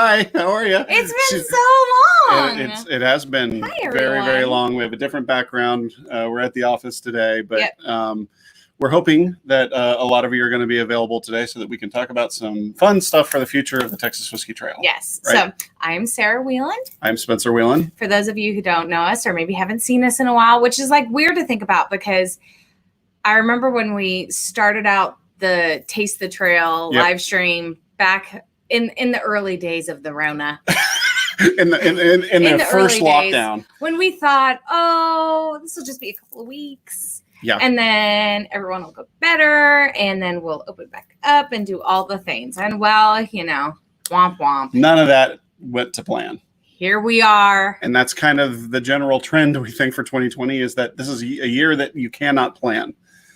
Hi, how are you? It's been so long. It has been very, very long. We have a different background. We're at the office today, but we're hoping that a lot of you are going to be available today so that we can talk about some fun stuff for the future of the Texas Whiskey Trail. Yes. Right? So I'm Sarah Whelan. I'm Spencer Whelan. For those of you who don't know us or maybe haven't seen us in a while, which is like weird to think about because I remember when we started out the Taste the Trail live stream back in the early days of the Rona. in the first lockdown. Days, when we thought, oh, this will just be a couple of weeks. Yeah. And then everyone will go better, and then we'll open back up and do all the things. And well, womp womp. None of that went to plan. Here we are. And that's kind of the general trend we think for 2020 is that this is a year that you cannot plan.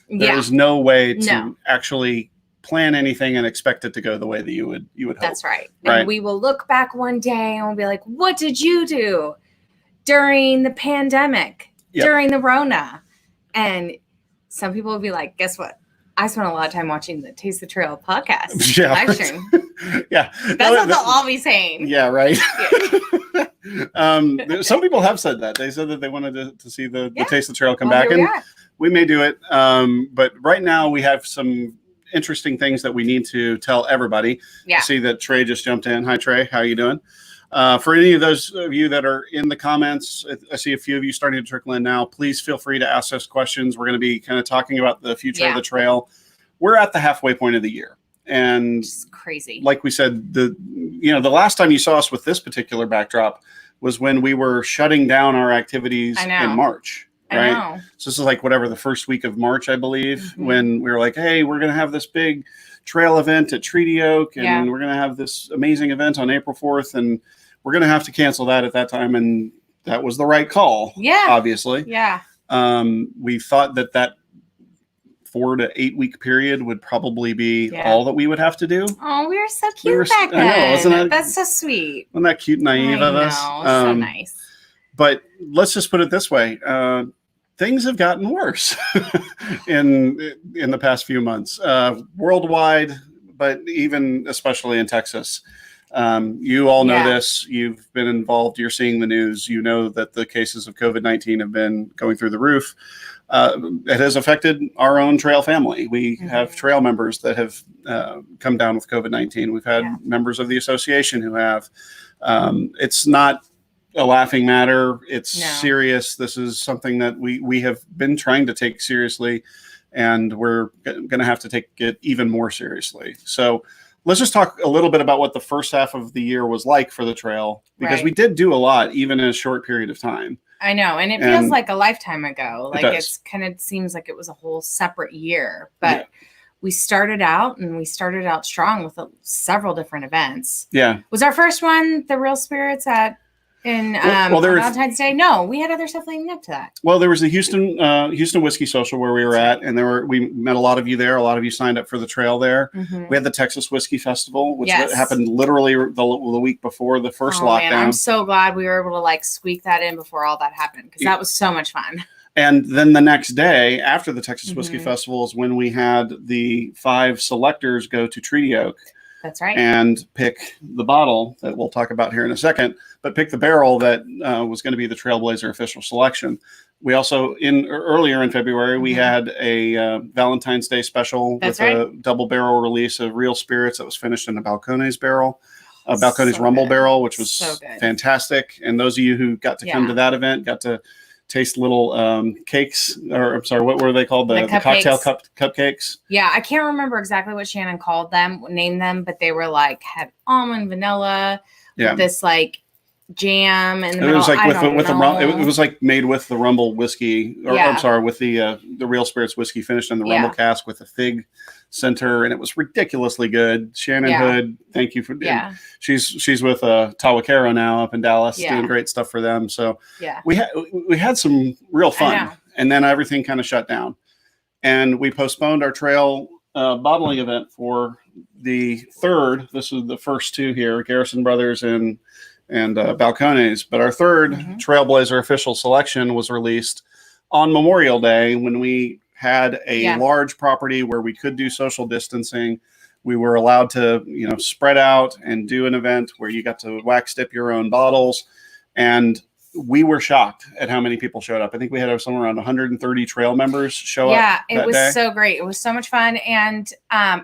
There's no way to actually plan anything and expect it to go the way that you would hope. That's right. And we will look back one day and we'll be like, what did you do during the pandemic, during the Rona? And some people will be like, guess what? I spent a lot of time watching the Taste the Trail podcast live stream. That's what they'll all be saying. Yeah, right. Some people have said that. They said that they wanted to see the Taste the Trail come back. And we may do it. But right now we have some interesting things that we need to tell everybody. I see that Trey just jumped in. Hi, Trey. How are you doing? For any of those of you that are in the comments, I see a few of you starting to trickle in now. Please feel free to ask us questions. We're going to be kind of talking about the future of the trail. We're at the halfway point of the year. And it's crazy. Like we said, the last time you saw us with this particular backdrop was when we were shutting down our activities in March. Right. I know. So this is like the first week of March, I believe, when we were like, hey, we're going to have this big trail event at Treaty Oak, and we're going to have this amazing event on April 4th, and we're going to have to cancel that at that time. And that was the right call. Yeah. Obviously. Yeah. We thought that 4 to 8 week period would probably be all that we would have to do. Oh, we were so cute back then. I know, wasn't it? That's so sweet. Wasn't that cute and naive of us? So nice. But let's just put it this way. Things have gotten worse in the past few months, worldwide, but even especially in Texas. You all know this. You've been involved. You're seeing the news. You know that the cases of COVID-19 have been going through the roof. It has affected our own trail family. We have trail members that have come down with COVID-19. We've had members of the association who have. It's not a laughing matter. It's serious. This is something that we have been trying to take seriously, and we're going to have to take it even more seriously. So let's just talk a little bit about what the first half of the year was like for the trail, because we did do a lot, even in a short period of time. I know. And it feels like a lifetime ago. Like it's kind of seems like it was a whole separate year, but we started out strong with several different events. Yeah. Was our first one the Real Spirits on Valentine's Day? No, we had other stuff leading up to that. Well, there was the Houston Whiskey Social where we were at, and we met a lot of you there. A lot of you signed up for the trail there. We had the Texas Whiskey Festival, which happened literally the week before the first lockdown. Man, I'm so glad we were able to squeak that in before all that happened, because that was so much fun. And then the next day after the Texas Whiskey Festival is when we had the 5 selectors go to Treaty Oak. That's right. And pick the bottle that we'll talk about here in a second, but pick the barrel that was going to be the Trailblazer official selection. We also, earlier in February, we had a Valentine's Day special a double barrel release of Real Spirits that was finished in a Balcones barrel, a Balcones Rumble barrel, which was fantastic. And those of you who got to come to that event got to taste little cakes, or I'm sorry, what were they called? The cocktail cupcakes. Yeah, I can't remember exactly what Shannon named them, but they were had almond, vanilla, this jam in the middle. It was it was made with the Rumble whiskey, or I'm sorry, with the Real Spirits whiskey finished in the Rumble cask with a fig center, and it was ridiculously good. Shannon Hood, thank you for. She's with Tawakero now up in Dallas, doing great stuff for them. So we had some real fun, and then everything kind of shut down, and we postponed our trail bottling event for the 3rd. This is the first 2 here, Garrison Brothers and Balcones, but our 3rd Trailblazer official selection was released on Memorial Day, when we had a large property where we could do social distancing. We were allowed to, spread out and do an event where you got to wax dip your own bottles. And we were shocked at how many people showed up. I think we had somewhere around 130 trail members show up. Yeah, it was day. so great. It was so much fun. And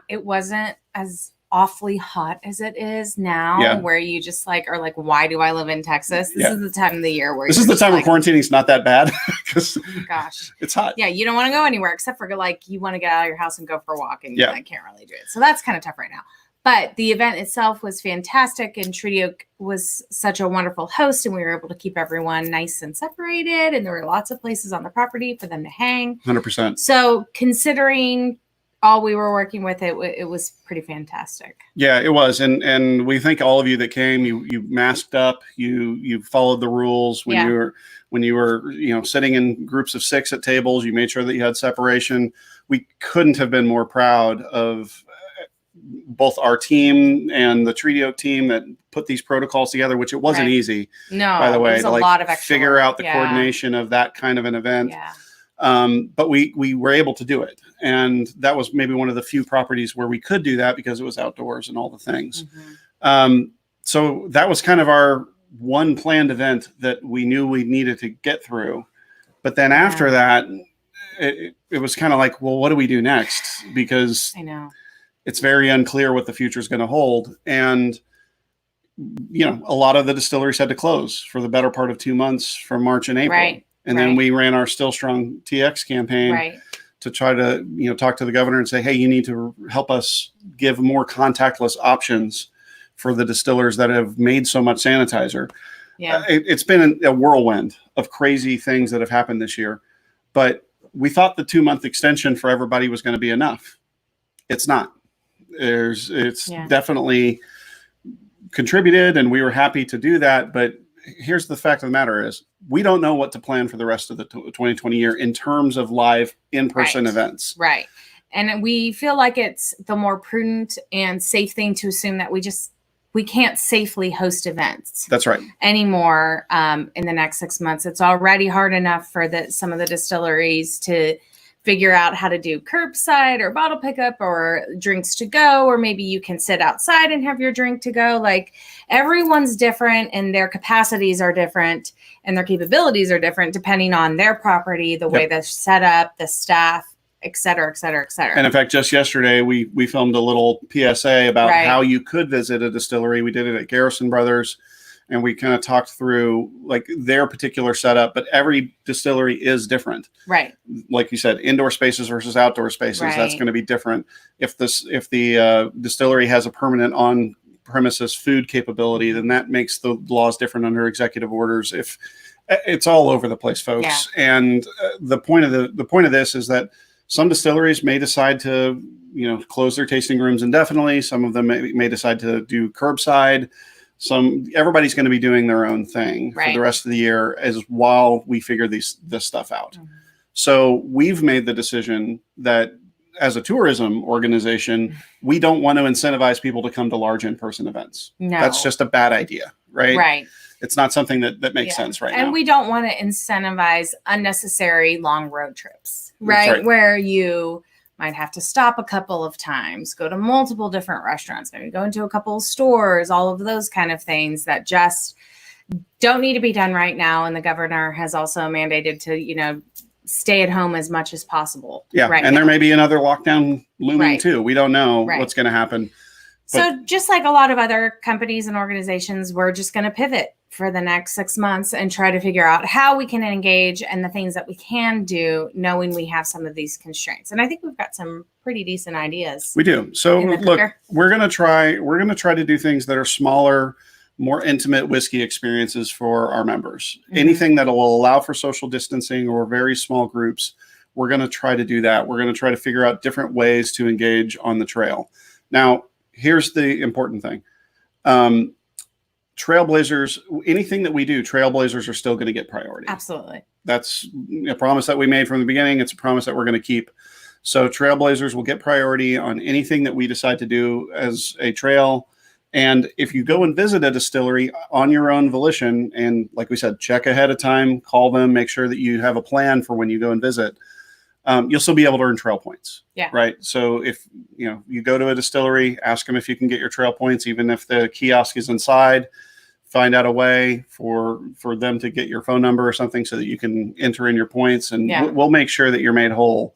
it wasn't as awfully hot as it is now, where you just are like, why do I live in Texas? This is the time of the year where this is the time where quarantining is not that bad because gosh, it's hot. Yeah, you don't want to go anywhere except for you want to get out of your house and go for a walk, and you can't really do it. So that's kind of tough right now. But the event itself was fantastic, and Treaty Oak was such a wonderful host, and we were able to keep everyone nice and separated, and there were lots of places on the property for them to hang. 100%. So considering all we were working with, it was pretty fantastic. Yeah, it was. And we thank all of you that came. You masked up, you followed the rules when you were sitting in groups of 6 at tables, you made sure that you had separation. We couldn't have been more proud of both our team and the Treaty Oak team that put these protocols together, which it wasn't easy. No, by the way, it was to a lot of extra figure work. out the coordination of that kind of an event. Yeah. But we were able to do it. And that was maybe one of the few properties where we could do that because it was outdoors and all the things. Mm-hmm. So that was kind of our one planned event that we knew we needed to get through. But then after that, it was kind of like, well, what do we do next? Because I know it's very unclear what the future is going to hold. And, a lot of the distilleries had to close for the better part of 2 months from March and April. Right. And then we ran our Still Strong TX campaign to try to, talk to the governor and say, hey, you need to help us give more contactless options for the distillers that have made so much sanitizer. Yeah. It's been a whirlwind of crazy things that have happened this year. But we thought the 2-month extension for everybody was going to be enough. It's not. It's definitely contributed, and we were happy to do that. But here's the fact of the matter is we don't know what to plan for the rest of the 2020 year in terms of live in-person events. Right. And we feel like it's the more prudent and safe thing to assume that we can't safely host events. That's right. Anymore in the next 6 months. It's already hard enough for some of the distilleries to figure out how to do curbside or bottle pickup or drinks to go, or maybe you can sit outside and have your drink to go. Like, everyone's different and their capacities are different and their capabilities are different depending on their property, the way they're set up, the staff, et cetera, et cetera, et cetera. And in fact, just yesterday, we filmed a little PSA about how you could visit a distillery. We did it at Garrison Brothers, and we kind of talked through their particular setup, but every distillery is different. Right. Like you said, indoor spaces versus outdoor spaces, that's going to be different. If the distillery has a permanent on-premises food capability, then that makes the laws different under executive orders. If it's all over the place, folks. Yeah. And the point of this is that some distilleries may decide to, close their tasting rooms indefinitely. Some of them may decide to do curbside. Everybody's going to be doing their own thing for the rest of the year while we figure this stuff out. Mm-hmm. So we've made the decision that as a tourism organization, we don't want to incentivize people to come to large in-person events. No. That's just a bad idea, right? Right. It's not something that makes sense right now. And we don't want to incentivize unnecessary long road trips, right? Where you might have to stop a couple of times, go to multiple different restaurants, maybe go into a couple of stores, all of those kind of things that just don't need to be done right now. And the governor has also mandated to, stay at home as much as possible. Yeah. And there may be another lockdown looming too. We don't know what's going to happen. So just like a lot of other companies and organizations, we're just going to pivot for the next 6 months and try to figure out how we can engage and the things that we can do, knowing we have some of these constraints. And I think we've got some pretty decent ideas. We do. So look, we're going to try to do things that are smaller, more intimate whiskey experiences for our members. Mm-hmm. Anything that will allow for social distancing or very small groups, we're going to try to do that. We're going to try to figure out different ways to engage on the trail. Now, here's the important thing. Trailblazers, anything that we do, Trailblazers are still going to get priority. Absolutely. That's a promise that we made from the beginning. It's a promise that we're going to keep. So Trailblazers will get priority on anything that we decide to do as a trail. And if you go and visit a distillery on your own volition, and like we said, check ahead of time, call them, make sure that you have a plan for when you go and visit. you'll still be able to earn trail points. Yeah. Right. So if you go to a distillery, ask them if you can get your trail points, even if the kiosk is inside. Find out a way for them to get your phone number or something so that you can enter in your points, and we'll make sure that you're made whole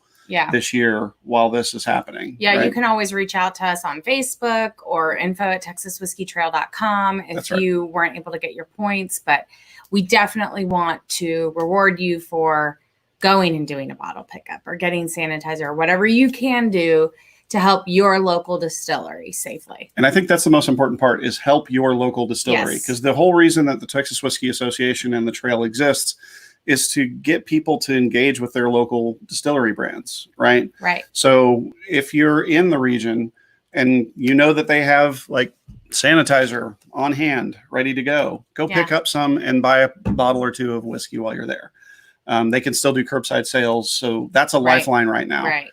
this year while this is happening. Yeah, right? You can always reach out to us on Facebook or info@texaswhiskeytrail.com if you weren't able to get your points. But we definitely want to reward you for going and doing a bottle pickup or getting sanitizer or whatever you can do to help your local distillery safely. And I think that's the most important part, is help your local distillery. Because the whole reason that the Texas Whiskey Association and the Trail exists is to get people to engage with their local distillery brands, right? Right. So if you're in the region and you know that they have like sanitizer on hand, ready to go pick up some and buy a bottle or two of whiskey while you're there. They can still do curbside sales. So that's a lifeline right now. Right.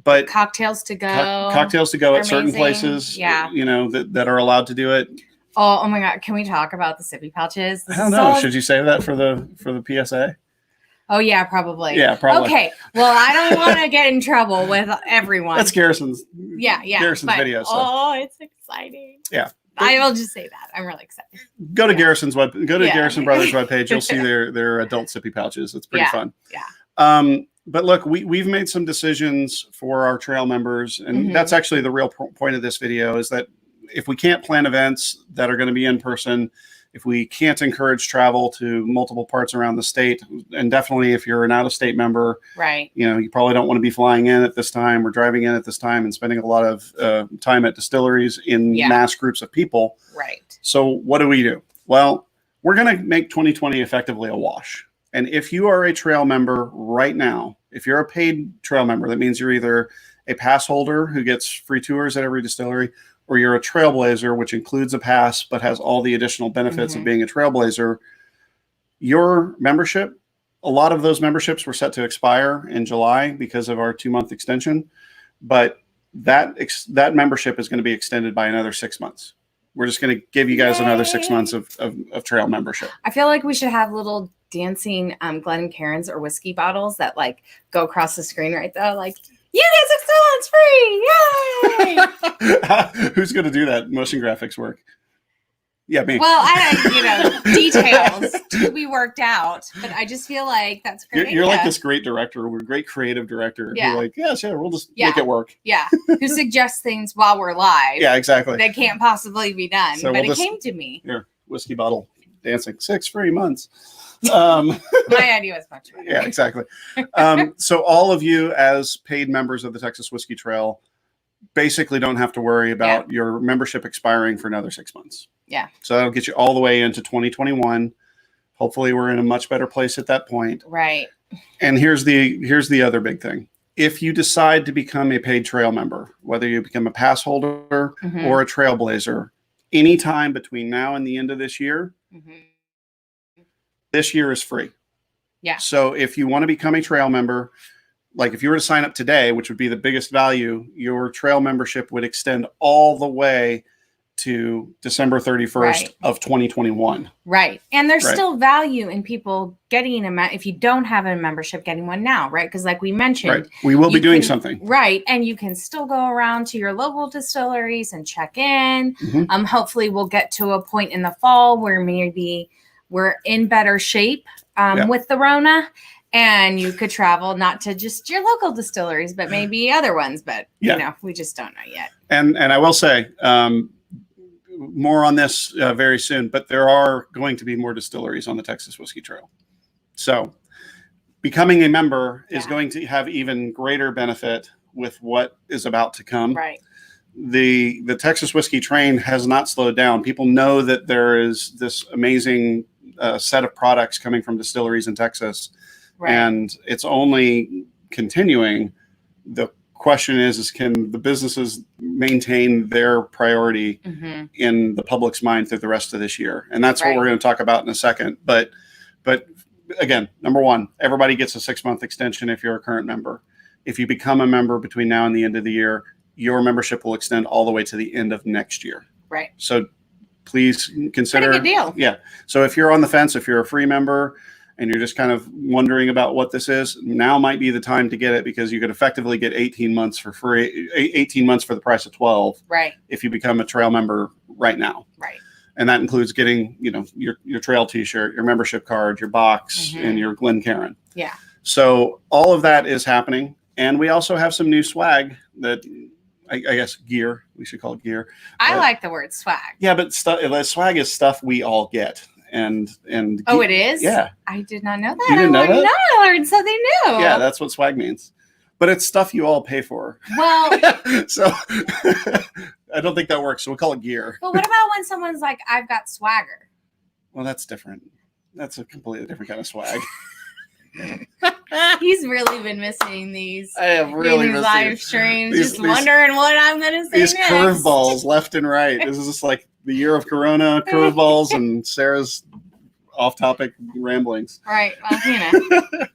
But cocktails to go at certain places, that are allowed to do it. Oh my God. Can we talk about the sippy pouches? I don't know. Should you save that for the PSA? Oh yeah, probably. Yeah, probably. Okay. Well, I don't want to get in trouble with everyone. That's Garrison's. Yeah. Garrison's video. So. Oh, it's exciting. Yeah. I will just say that. I'm really excited. Go to Garrison's Garrison Brothers webpage. You'll see their adult sippy pouches. It's pretty fun. Yeah. But look, we've made some decisions for our trail members, and that's actually the real point of this video, is that if we can't plan events that are going to be in person, if we can't encourage travel to multiple parts around the state, and definitely if you're an out-of-state member, right? You probably don't want to be flying in at this time or driving in at this time and spending a lot of time at distilleries in mass groups of people. Right. So what do? Well, we're going to make 2020 effectively a wash. And if you are a trail member right now, if you're a paid trail member, that means you're either a pass holder who gets free tours at every distillery, or you're a trailblazer, which includes a pass but has all the additional benefits of being a trailblazer. Your membership, a lot of those memberships were set to expire in July because of our 2-month extension, but that membership is going to be extended by another 6 months. We're just going to give you guys another 6 months of trail membership. I feel like we should have little dancing Glencairns or whiskey bottles that like go across the screen right there, like, you get 6 months free! Yay! Who's going to do that motion graphics work? Yeah, me. Well, details to be worked out, but I just feel like that's great. You're like this great director, great creative director. Yeah. You're like, we'll just make it work. Yeah. Who suggests things while we're live. Yeah, exactly. That can't possibly be done, so but it came to me. Here, whiskey bottle dancing, 6 free months. My idea was much better. Yeah, exactly. So all of you as paid members of the Texas Whiskey Trail basically don't have to worry about your membership expiring for another 6 months. Yeah. So that'll get you all the way into 2021. Hopefully we're in a much better place at that point. Right. And here's the other big thing. If you decide to become a paid trail member, whether you become a pass holder or a trailblazer, anytime between now and the end of this year, this year is free. Yeah. So if you want to become a trail member, like if you were to sign up today, which would be the biggest value, your trail membership would extend all the way to December 31st of 2021. Right. And there's still value in people getting if you don't have a membership, getting one now, right? Because like we mentioned, we will be doing something. Right. And you can still go around to your local distilleries and check in. Hopefully we'll get to a point in the fall where maybe we're in better shape with the Rona, and you could travel not to just your local distilleries, but maybe other ones. But, we just don't know yet. And I will say, more on this very soon, but there are going to be more distilleries on the Texas Whiskey Trail. So becoming a member is going to have even greater benefit with what is about to come. Right. The Texas Whiskey train has not slowed down. People know that there is this amazing set of products coming from distilleries in Texas, and it's only continuing. The question is can the businesses maintain their priority in the public's mind through the rest of this year? And that's what we're going to talk about in a second. But again, number one, everybody gets a 6-month extension if you're a current member. If you become a member between now and the end of the year, your membership will extend all the way to the end of next year. Right. So please consider. Pretty good deal. Yeah. So if you're on the fence, if you're a free member and you're just kind of wondering about what this is, now might be the time to get it, because you could effectively get 18 months for free, 18 months for the price of 12. Right. If you become a trail member right now. Right. And that includes getting, your trail t-shirt, your membership card, your box, and your Glencairn. Yeah. So all of that is happening. And we also have some new swag that I guess gear, we should call it gear. I like the word swag. Yeah, but swag is stuff we all get. And oh, it is? Yeah. I did not know that. You didn't know that? No, I learned something new. Yeah, that's what swag means. But it's stuff you all pay for. Well, so I don't think that works. So we'll call it gear. But what about when someone's like, I've got swagger? Well, that's different. That's a completely different kind of swag. He's really been missing these. I have really these missed live these, streams, just wondering what I'm going to say these next. curveballs left and right. This is just like the year of Corona curveballs and Sarah's off-topic ramblings. Right. Well,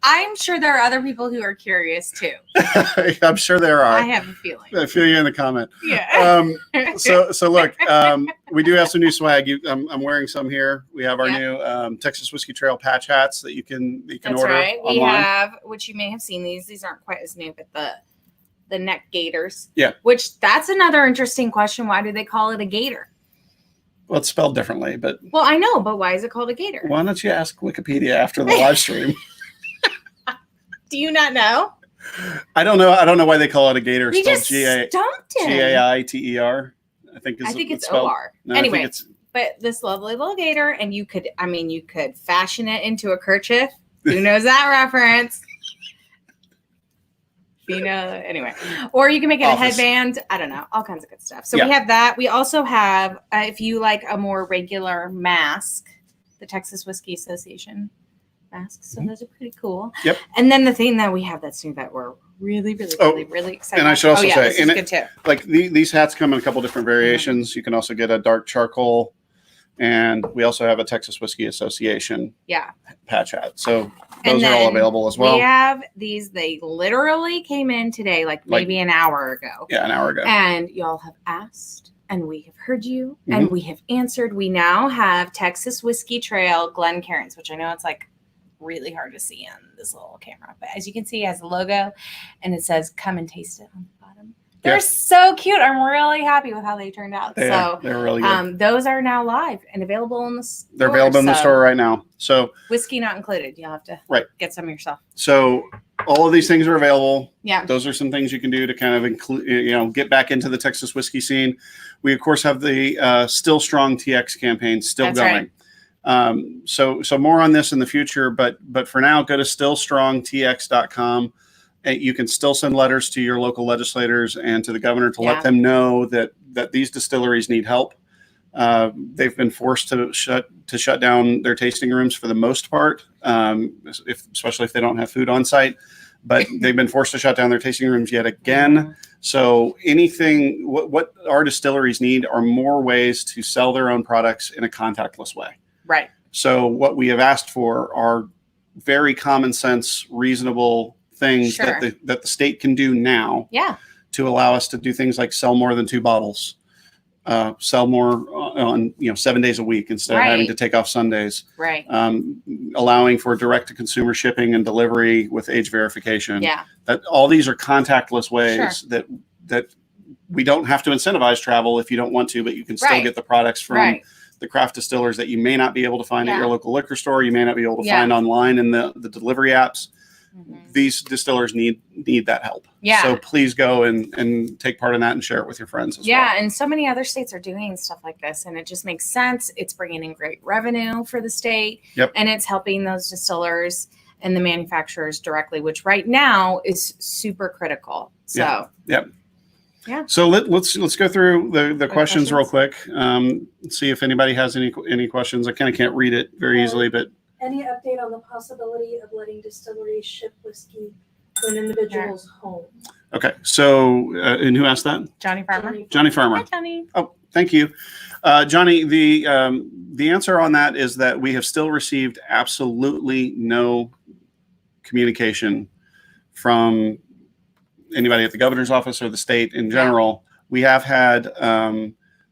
I'm sure there are other people who are curious too. I'm sure there are. I have a feeling. I feel you in the comment. Yeah. So look, we do have some new swag. I'm wearing some here. We have our new Texas Whiskey Trail patch hats that you can That's order right. We online. have, which you may have seen these. These aren't quite as new, but the neck gaiters. Yeah. Which that's another interesting question. Why do they call it a gaiter? Well, it's spelled differently, but well, I know, but why is it called a gaiter? Why don't you ask Wikipedia after the live stream? Do you not know? I don't know. I don't know why they call it a gaiter. You just stumped him. Gaiter. I think it's spelled. OR. No, anyway, but this lovely little gaiter, and you could fashion it into a kerchief. Who knows that reference? Anyway, or you can make it a headband. I don't know, all kinds of good stuff. So we have that. We also have, if you like a more regular mask, the Texas Whiskey Association masks. So those are pretty cool. Yep. And then the thing that we have that's new that we're really excited. And I should also say, this is good too. Like these hats come in a couple different variations. You can also get a dark charcoal, and we also have a Texas Whiskey Association patch hat. So those are all available as well. We have these. They literally came in today, like maybe an hour ago. Yeah, an hour ago. And y'all have asked, and we have heard you, and we have answered. We now have Texas Whiskey Trail Glencairns, which I know it's like really hard to see on this little camera, but as you can see, it has a logo, and it says "Come and taste it" on the bottom. They're so cute. I'm really happy with how they turned out. They're really good. Those are now live and available in the store. They're available in the store right now. So whiskey not included. You'll have to get some yourself. So all of these things are available. Yeah. Those are some things you can do to kind of include, get back into the Texas whiskey scene. We of course have the Still Strong TX campaign still going. Right. So more on this in the future, but for now, go to stillstrongtx.com. You can still send letters to your local legislators and to the governor to let them know that these distilleries need help. They've been forced to shut down their tasting rooms for the most part, especially if they don't have food on site. But they've been forced to shut down their tasting rooms yet again. So what our distilleries need are more ways to sell their own products in a contactless way. Right. So what we have asked for are very common sense, reasonable things that the state can do now to allow us to do things like sell more than 2 bottles, sell more on 7 days a week instead of having to take off Sundays, allowing for direct to consumer shipping and delivery with age verification. That all these are contactless ways that we don't have to incentivize travel if you don't want to, but you can still get the products from the craft distillers that you may not be able to find at your local liquor store, you may not be able to find online in the delivery apps. These distillers need that help. So please go and take part in that and share it with your friends as well. And so many other states are doing stuff like this, and it just makes sense. It's bringing in great revenue for the state, and it's helping those distillers and the manufacturers directly, which right now is super critical. So So let's go through the questions real quick. See if anybody has any questions. I kind of can't read it very easily, but. Any update on the possibility of letting distilleries ship whiskey to an individual's home? Okay, so and who asked that? Johnny Farmer. Johnny Farmer. Hi, Johnny. Oh, thank you, Johnny. The answer on that is that we have still received absolutely no communication from anybody at the governor's office or the state in general. We have had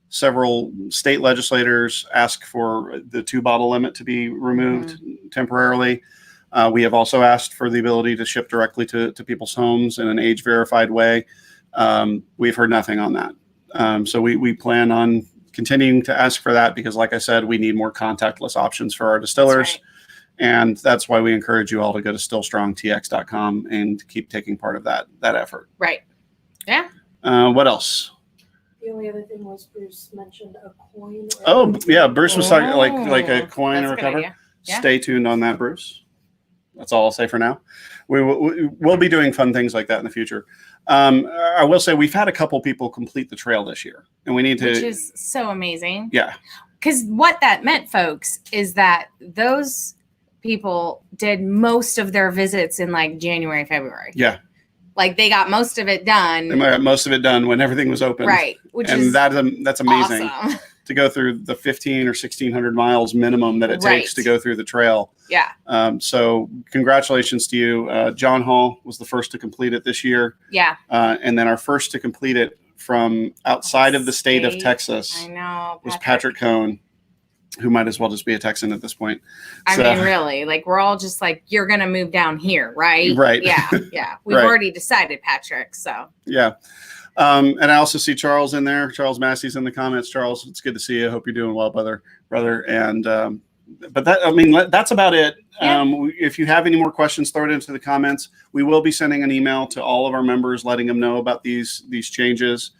several state legislators ask for the 2 bottle limit to be removed temporarily. We have also asked for the ability to ship directly to people's homes in an age verified way. We've heard nothing on that. So we plan on continuing to ask for that because, like I said, we need more contactless options for our distillers. That's right. And that's why we encourage you all to go to stillstrongtx.com and keep taking part of that effort. Right. Yeah. What else? The only other thing was Bruce mentioned a coin. Oh, yeah. Bruce was talking like a Oh, coin that's or a good recover. idea. Yeah. Stay tuned on that, Bruce. That's all I'll say for now. We'll be doing fun things like that in the future. I will say we've had a couple people complete the trail this year, and we need to. Which is so amazing. Yeah. Because what that meant, folks, is that those people did most of their visits in like January, February. Yeah. Like they got most of it done. They got most of it done when everything was open. Right. Which and is that's amazing awesome. to go through the 15 or 1600 miles minimum that it takes Right. to go through the trail. Yeah. So congratulations to you. John Hall was the first to complete it this year. Yeah. And then our first to complete it from outside of the state of State. Texas I know. was Patrick Cohn, who might as well just be a Texan at this point. I So- mean, really, like we're all just like, you're going to move down here, right? Right. Yeah. Yeah. We've Right. already decided, Patrick. So, Yeah. And I also see Charles in there. Charles Massey's in the comments. Charles, it's good to see you. Hope you're doing well, brother. And, but that's about it. Yeah. If you have any more questions, throw it into the comments. We will be sending an email to all of our members, letting them know about these changes.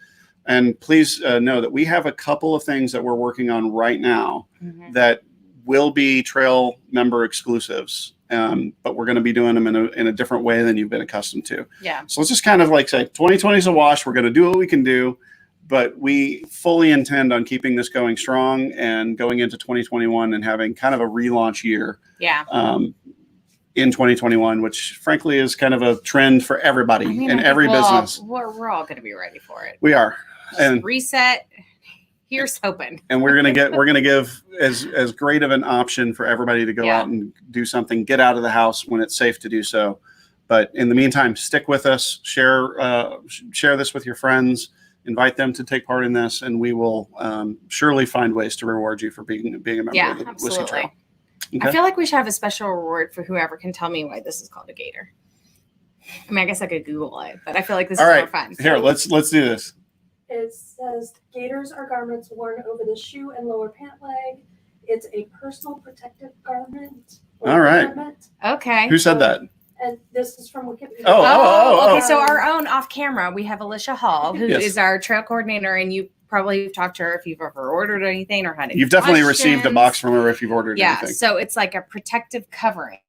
And please know that we have a couple of things that we're working on right now that will be trail member exclusives. But we're going to be doing them in a different way than you've been accustomed to. yeah. So let's just kind of like say 2020 is a wash. We're going to do what we can do, but we fully intend on keeping this going strong and going into 2021 and having kind of a relaunch year Yeah. in 2021, which frankly is kind of a trend for everybody I mean, in I think every business. We're all going to be ready for it. We are. And Reset. Here's hoping. we're gonna give as great of an option for everybody to go Yeah. out and do something, get out of the house when it's safe to do so. But in the meantime, stick with us, share this with your friends, invite them to take part in this, and we will surely find ways to reward you for being a member Yeah, of the Whiskey absolutely. Trail. I Okay. feel like we should have a special reward for whoever can tell me why this is called a gator. I mean, I guess I could Google it, but I feel like this All is right. more fun. Here, let's do this. It says gaiters are garments worn over the shoe and lower pant leg. It's a personal protective garment. or All right. garment. Okay. Who said that? And this is from Wikipedia. Oh, Okay. So our own off camera, we have Alicia Hall, who is Yes. our trail coordinator, and you probably talked to her if you've ever ordered anything or had any You've definitely received a questions. box from her if you've ordered Yeah. anything. So it's like a protective covering,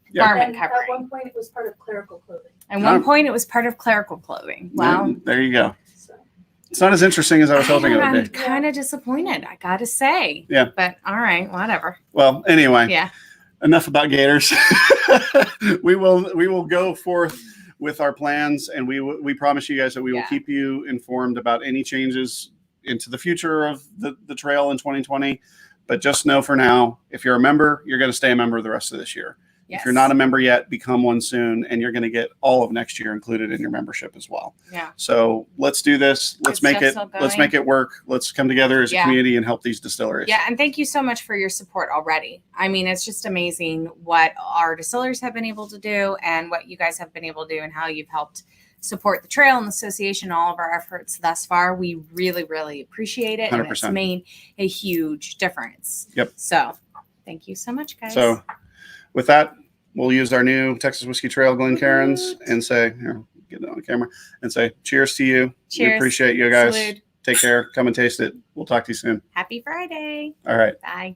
Yeah. garment And covering. at one point, it was part of clerical clothing. At one point, it was part of clerical clothing. Wow. There you go. So It's not as interesting as I was hoping it would I'm be. kind of disappointed, I gotta say. Yeah. But all right, whatever. Well, anyway. Yeah. Enough about gators. we will go forth with our plans, and we promise you guys that we will Yeah. keep you informed about any changes into the future of the trail in 2020. But just know for now, if you're a member, you're going to stay a member the rest of this year. Yes. If you're not a member yet, become one soon, and you're going to get all of next year included in your membership as well. Yeah. So let's do this. Let's It's make just it. still Let's going. make it work. Let's come together as a Yeah. community and help these distilleries. Yeah, and thank you so much for your support already. I mean, it's just amazing what our distillers have been able to do and what you guys have been able to do and how you've helped support the trail and the association, all of our efforts thus far. We really, really appreciate it. And it's 100%. made a huge difference. Yep. So thank you so much, guys. So with that, we'll use our new Texas Whiskey Trail Glencairns and say, here, get it on camera, and say cheers to you. We Cheers. appreciate you guys. Salute. Take care. Come and taste it. We'll talk to you soon. Happy Friday. All right. Bye.